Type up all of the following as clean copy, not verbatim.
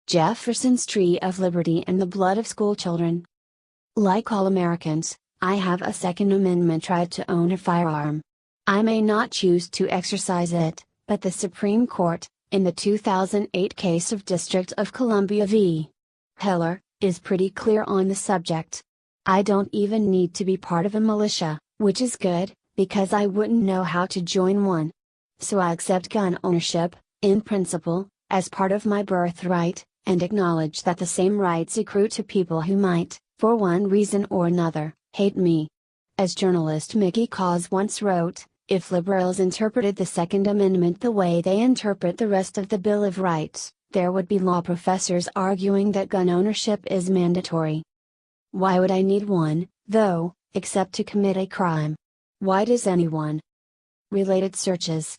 Jefferson's Tree of Liberty and the blood of schoolchildren. Like all Americans, I have a Second Amendment right to own a firearm. I may not choose to exercise it, but the Supreme Court, in the 2008 case of District of Columbia v. Heller, is pretty clear on the subject. I don't even need to be part of a militia, which is good, because I wouldn't know how to join one. So I accept gun ownership, in principle, as part of my birthright, and acknowledge that the same rights accrue to people who might, for one reason or another, hate me. As journalist Mickey Cause once wrote, if liberals interpreted the Second Amendment the way they interpret the rest of the Bill of Rights, there would be law professors arguing that gun ownership is mandatory. Why would I need one, though, except to commit a crime? Why does anyone? Related searches.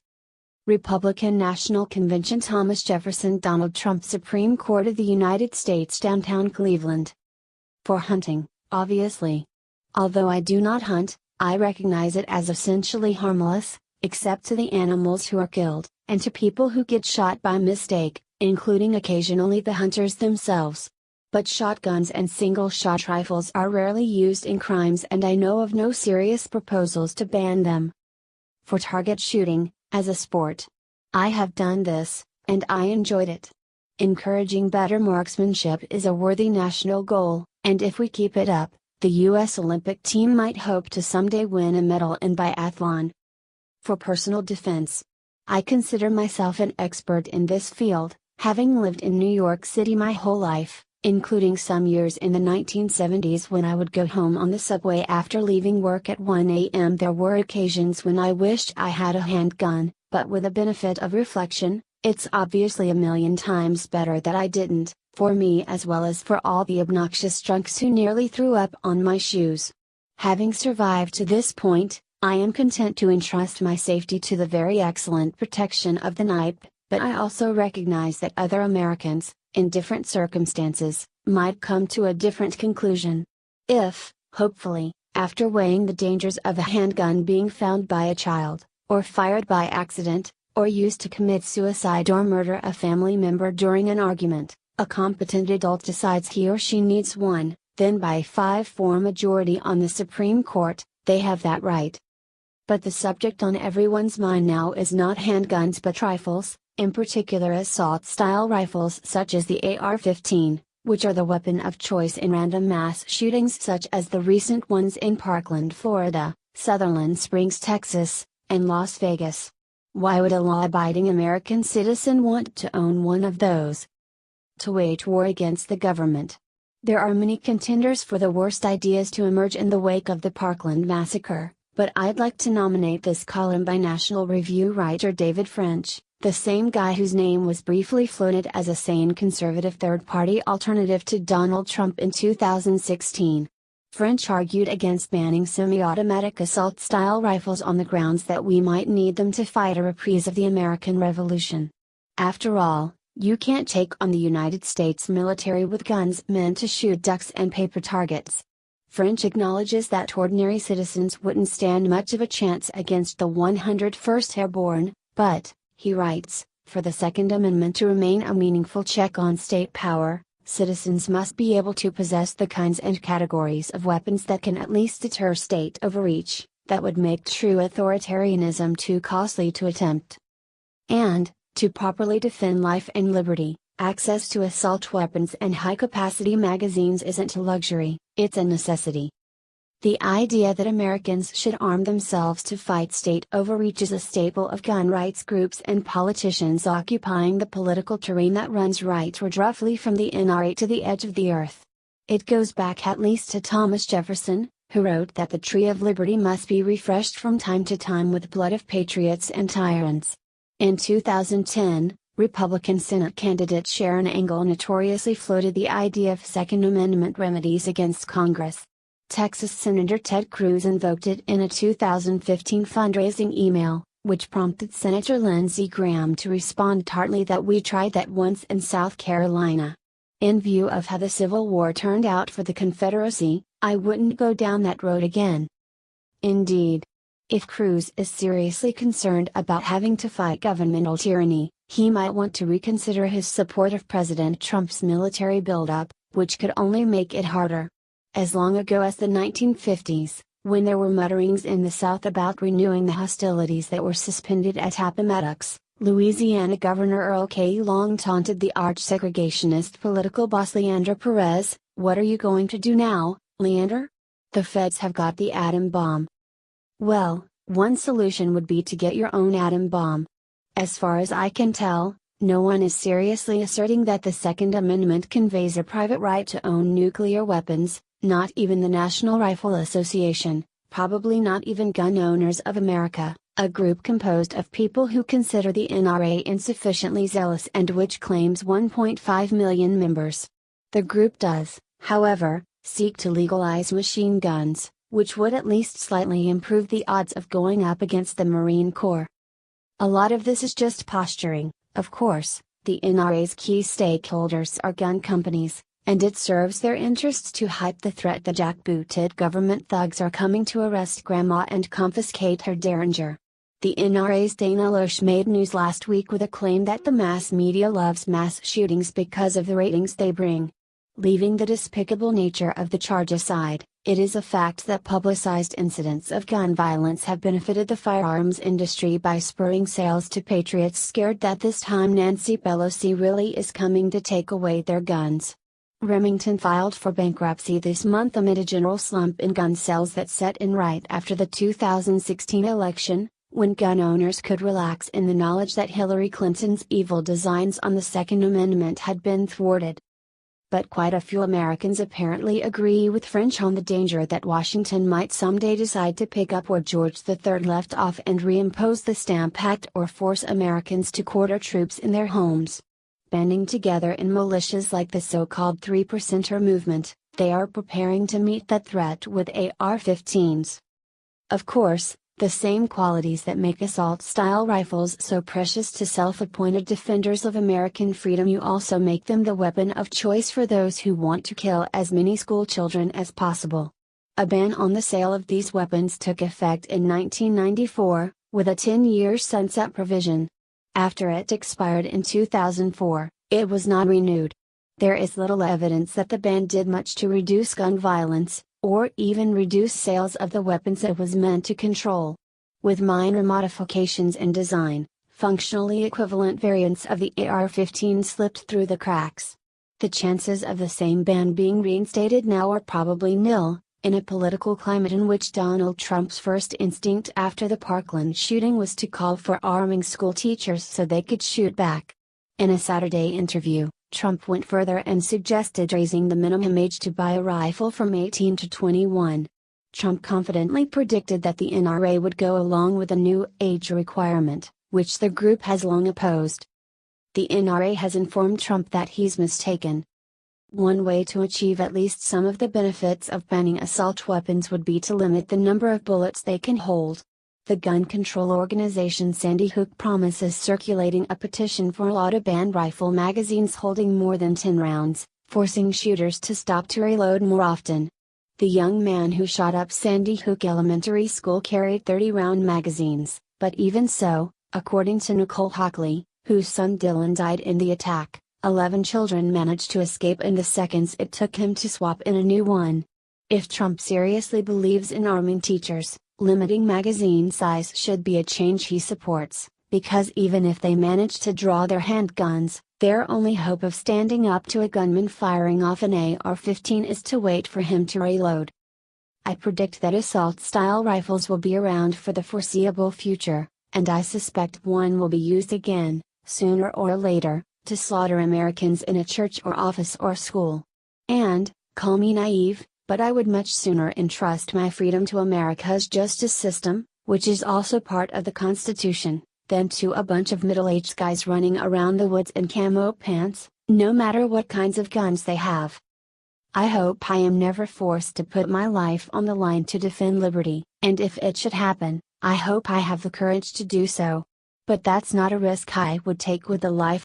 Republican National Convention Thomas Jefferson Donald Trump Supreme Court of the United States Downtown Cleveland. For hunting, obviously. Although I do not hunt, I recognize it as essentially harmless, except to the animals who are killed, and to people who get shot by mistake, including occasionally the hunters themselves. But shotguns and single-shot rifles are rarely used in crimes, and I know of no serious proposals to ban them. For target shooting, as a sport. I have done this, and I enjoyed it. Encouraging better marksmanship is a worthy national goal, and if we keep it up, the U.S. Olympic team might hope to someday win a medal in biathlon. For personal defense. I consider myself an expert in this field, having lived in New York City my whole life, including some years in the 1970s when I would go home on the subway after leaving work at 1 a.m. There were occasions when I wished I had a handgun, but with the benefit of reflection, it's obviously a million times better that I didn't, for me as well as for all the obnoxious drunks who nearly threw up on my shoes. Having survived to this point, I am content to entrust my safety to the very excellent protection of the NIP, but I also recognize that other Americans, in different circumstances, might come to a different conclusion. If, hopefully, after weighing the dangers of a handgun being found by a child, or fired by accident, or used to commit suicide or murder a family member during an argument, a competent adult decides he or she needs one, then by a 5-4 majority on the Supreme Court, they have that right. But the subject on everyone's mind now is not handguns but rifles, in particular assault-style rifles such as the AR-15, which are the weapon of choice in random mass shootings such as the recent ones in Parkland, Florida, Sutherland Springs, Texas, and Las Vegas. Why would a law-abiding American citizen want to own one of those? To wage war against the government. There are many contenders for the worst ideas to emerge in the wake of the Parkland massacre, but I'd like to nominate this column by National Review writer David French, the same guy whose name was briefly floated as a sane conservative third-party alternative to Donald Trump in 2016. French argued against banning semi-automatic assault-style rifles on the grounds that we might need them to fight a reprise of the American Revolution. After all, you can't take on the United States military with guns meant to shoot ducks and paper targets. French acknowledges that ordinary citizens wouldn't stand much of a chance against the 101st Airborne, but, he writes, for the Second Amendment to remain a meaningful check on state power, citizens must be able to possess the kinds and categories of weapons that can at least deter state overreach, that would make true authoritarianism too costly to attempt. And, to properly defend life and liberty, access to assault weapons and high-capacity magazines isn't a luxury, it's a necessity. The idea that Americans should arm themselves to fight state overreach is a staple of gun rights groups and politicians occupying the political terrain that runs rightward roughly from the NRA to the edge of the earth. It goes back at least to Thomas Jefferson, who wrote that the Tree of Liberty must be refreshed from time to time with blood of patriots and tyrants. In 2010, Republican Senate candidate Sharon Angle notoriously floated the idea of Second Amendment remedies against Congress. Texas Senator Ted Cruz invoked it in a 2015 fundraising email, which prompted Senator Lindsey Graham to respond tartly that we tried that once in South Carolina. In view of how the Civil War turned out for the Confederacy, I wouldn't go down that road again. Indeed. If Cruz is seriously concerned about having to fight governmental tyranny, He might want to reconsider his support of President Trump's military buildup, which could only make it harder. As long ago as the 1950s, when there were mutterings in the South about renewing the hostilities that were suspended at Appomattox, Louisiana Governor Earl K. Long taunted the arch-segregationist political boss Leander Perez, "What are you going to do now, Leander? The feds have got the atom bomb." Well, one solution would be to get your own atom bomb. As far as I can tell, no one is seriously asserting that the Second Amendment conveys a private right to own nuclear weapons, not even the National Rifle Association, probably not even Gun Owners of America, a group composed of people who consider the NRA insufficiently zealous and which claims 1.5 million members. The group does, however, seek to legalize machine guns, which would at least slightly improve the odds of going up against the Marine Corps. A lot of this is just posturing, of course. The NRA's key stakeholders are gun companies, and it serves their interests to hype the threat that jackbooted government thugs are coming to arrest Grandma and confiscate her Derringer. The NRA's Dana Loesch made news last week with a claim that the mass media loves mass shootings because of the ratings they bring. Leaving the despicable nature of the charge aside, it is a fact that publicized incidents of gun violence have benefited the firearms industry by spurring sales to patriots scared that this time Nancy Pelosi really is coming to take away their guns. Remington filed for bankruptcy this month amid a general slump in gun sales that set in right after the 2016 election, when gun owners could relax in the knowledge that Hillary Clinton's evil designs on the Second Amendment had been thwarted. But quite a few Americans apparently agree with French on the danger that Washington might someday decide to pick up where George III left off and reimpose the Stamp Act or force Americans to quarter troops in their homes. Banding together in militias like the so-called 3%er movement, they are preparing to meet that threat with AR-15s. Of course, the same qualities that make assault-style rifles so precious to self-appointed defenders of American freedom you also make them the weapon of choice for those who want to kill as many schoolchildren as possible. A ban on the sale of these weapons took effect in 1994, with a 10-year sunset provision. After it expired in 2004, it was not renewed. There is little evidence that the ban did much to reduce gun violence, or even reduce sales of the weapons it was meant to control. With minor modifications in design, functionally equivalent variants of the AR-15 slipped through the cracks. The chances of the same ban being reinstated now are probably nil, in a political climate in which Donald Trump's first instinct after the Parkland shooting was to call for arming school teachers so they could shoot back. In a Saturday interview, Trump went further and suggested raising the minimum age to buy a rifle from 18 to 21. Trump confidently predicted that the NRA would go along with a new age requirement, which the group has long opposed. The NRA has informed Trump that he's mistaken. One way to achieve at least some of the benefits of banning assault weapons would be to limit the number of bullets they can hold. The gun control organization Sandy Hook promises circulating a petition for law to ban rifle magazines holding more than 10 rounds, forcing shooters to stop to reload more often. The young man who shot up Sandy Hook Elementary School carried 30-round magazines, but even so, according to Nicole Hockley, whose son Dylan died in the attack, 11 children managed to escape in the seconds it took him to swap in a new one. If Trump seriously believes in arming teachers, limiting magazine size should be a change he supports, because even if they manage to draw their handguns, their only hope of standing up to a gunman firing off an AR-15 is to wait for him to reload. I predict that assault-style rifles will be around for the foreseeable future, and I suspect one will be used again, sooner or later, to slaughter Americans in a church or office or school. And, call me naive, but I would much sooner entrust my freedom to America's justice system, which is also part of the Constitution, than to a bunch of middle-aged guys running around the woods in camo pants, no matter what kinds of guns they have. I hope I am never forced to put my life on the line to defend liberty, and if it should happen, I hope I have the courage to do so. But that's not a risk I would take with the life